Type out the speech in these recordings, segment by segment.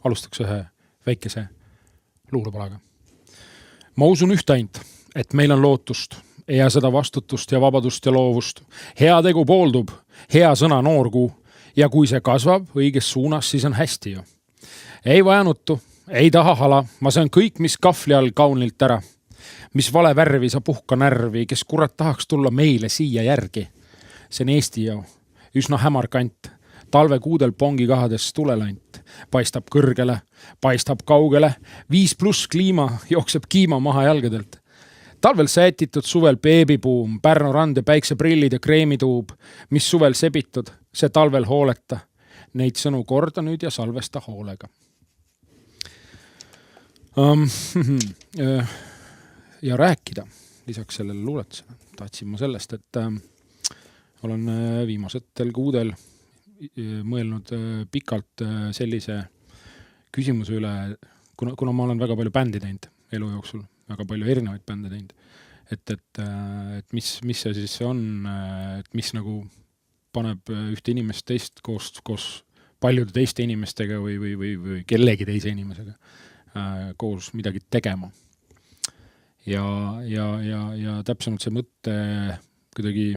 Alustaks ühe väikese luulepalaga. Ma usun ühte ainult, et meil on lootust ja seda vastutust ja vabadust ja loovust. Hea tegu pooldub, hea sõna noorkuu ja kui see kasvab õiges suunas, siis on hästi ju. Ei vajanuttu, ei taha hala, ma saan kõik, mis kahvli all kaunilt ära. Mis vale värvi sa puhka närvi, kes kurat tahaks tulla meile siia järgi. See on Eesti ju, üsna hämar kant. Talvekuudel pongikahades tulelant. Paistab kõrgele, paistab kaugele. 5+ kliima jookseb kiima maha jalgadelt. Talvel säetitud, suvel beebipuum, Pärnu rand ja päikseprillid ja kreemituub. Mis suvel sebitud, see talvel hooleta. Neid sõnu korda nüüd ja salvesta hoolega. Ja rääkida lisaks sellele luuletusele. Tahtsin ma sellest, et olen viimasetel kuudel mõelnud pikalt sellise küsimuse üle, kuna ma olen väga palju bändi teinud elu jooksul, väga palju erinevaid bände teinud, et mis see siis on, et mis nagu paneb ühte inimest teist koos paljude teiste inimestega või kellegi teise inimesega koos midagi tegema. Ja täpsemalt see mõtte kuidagi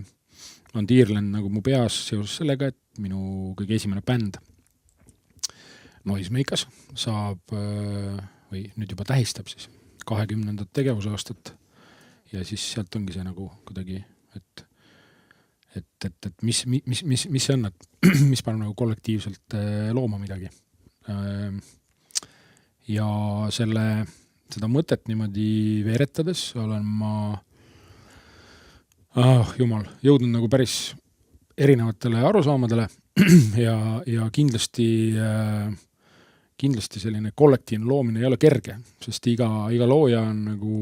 on tiirlenud nagu mu peas seoses sellega, et minu kõige esimene bänd Noisemakers saab või nüüd juba tähistab siis 20. tegevusaastat ja siis sealt ongi see nagu kuidagi, et mis see on, et mis paneb nagu kollektiivselt looma midagi. Ja seda mõtet niimoodi veeretades olen ma jõudnud nagu päris erinevatele arusaamadele ja kindlasti selline kollektiivne loomine ei ole kerge, sest iga looja on nagu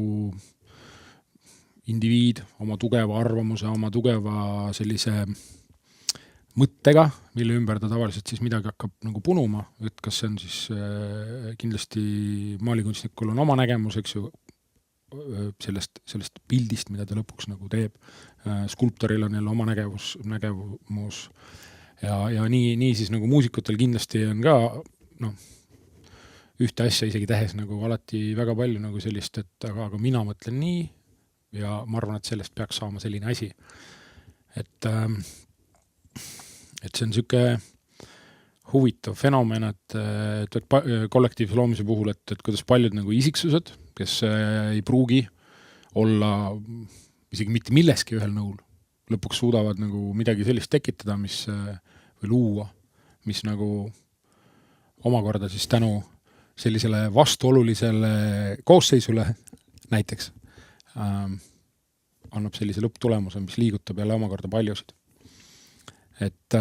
indiviid oma tugeva arvamuse, oma tugeva sellise mõttega, mille ümber ta tavaliselt siis midagi hakkab nagu punuma, et kas see on siis kindlasti maalikunstnikul on oma nägemus, eks ju, sellest pildist, mida ta lõpuks nagu teeb. Skulptoril on jälle oma nägemus ja nii siis nagu muusikutel kindlasti on ka ühte asja isegi tehes nagu alati väga palju nagu sellist, et aga mina mõtlen nii ja ma arvan, et sellest peaks saama selline asi. Et see on siuke huvitav fenomen, et kollektiivse loomise puhul, et kuidas paljud nagu isiksused, kes ei pruugi olla isegi mitte milleski ühel nõul, lõpuks suudavad nagu midagi sellist tekitada, või luua, mis nagu omakorda siis tänu sellisele vastuolulisele koosseisule näiteks annab sellise lõpptulemuse, mis liigutab jälle omakorda paljusid. Et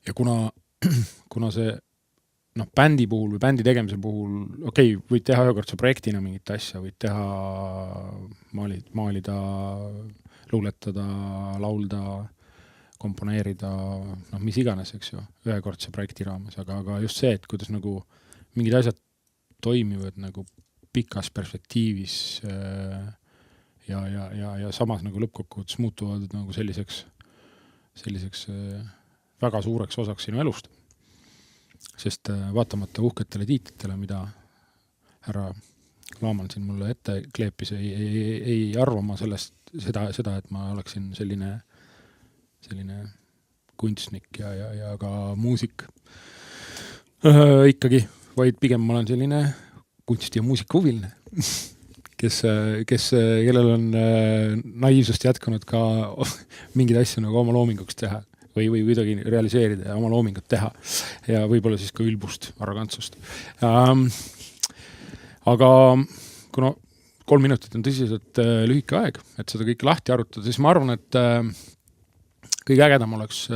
ja kuna see bändi puhul või bändi tegemise puhul, võid teha ühekordse projektina mingit asja, võid teha maalida, luuletada, laulda, komponeerida, mis iganes, eks ju, ühekordse projekti raames, aga just see, et kuidas nagu mingid asjad toimivad nagu pikas perspektiivis ja samas nagu lõppkokkuvõttes muutuvad nagu selliseks väga suureks osaks sinu elust. Sest vaatamata uhketele tiitlitele, mida härra Laaman siin mulle ette kleepis, ei arva ma seda, et ma oleksin selline kunstnik ja ka muusik. Ikkagi, vaid pigem ma olen selline kunsti- ja muusikahuviline, kellel on naiivsust jätkunud ka mingid asju nagu oma loominguks teha või kuidagi realiseerida ja oma loomingut teha ja võib-olla siis ka ülbust, arrogantsust. Aga kuna 3 minutit on tõsiselt lühike aeg, et seda kõike lahti arutada, siis ma arvan, et kõige ägedam oleks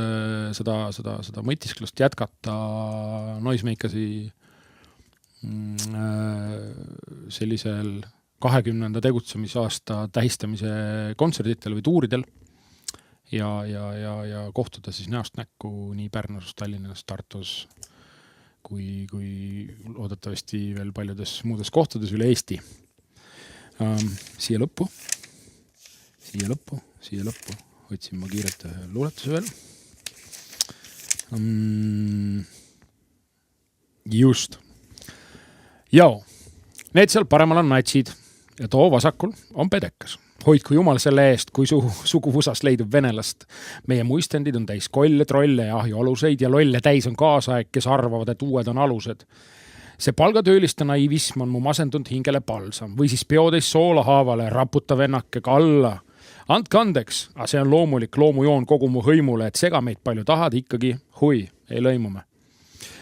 seda mõtisklust jätkata Noisemakersi sellisel 20. tegutsemisaasta tähistamise kontserditel või tuuridel ja kohtuda siis näost näkku nii Pärnus, Tallinnas, Tartus kui loodetavasti veel paljudes muudes kohtades üle Eesti. Siia lõppu otsin ma kiirelt luuletuse veel. Just. Joo. Need seal paremal on natsid ja too vasakul on pedekas. Hoidku jumal selle eest, kui suguvusas leidub venelast. Meie muistendid on täis kolle, trolle ja ahjualuseid ja lolle täis on kaasaeg, kes arvavad, et uued on alused. See palgatööliste naivism on mu masendunud hingele palsam või siis peodeis soolahaavale raputa vennake kalla. Andke andeks, aga see on loomulik loomujoon kogu mu hõimule, et sega meid palju tahad ikkagi, hui, ei lõimume.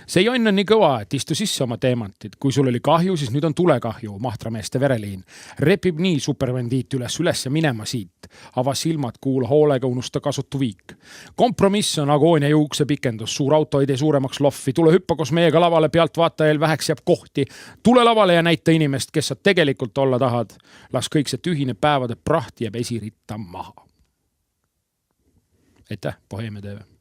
See jonn on nii kõva, et istu sisse oma teemantid. Kui sul oli kahju, siis nüüd on tulekahju, mahtrameeste vereliin. Repib nii supervendiit üles ja minema siit. Ava silmad, kuula hoolega, unusta kasutu viik. Kompromiss on agoonia juukse pikendus, suur auto ei tee suuremaks loffi. Tule hüppa koos meiega lavale, pealt vaatajal väheks jääb kohti. Tule lavale ja näita inimest, kes sa tegelikult olla tahad. Las kõik see tühine päevade praht jääb esiritta maha. Aitäh, Boheemia TV.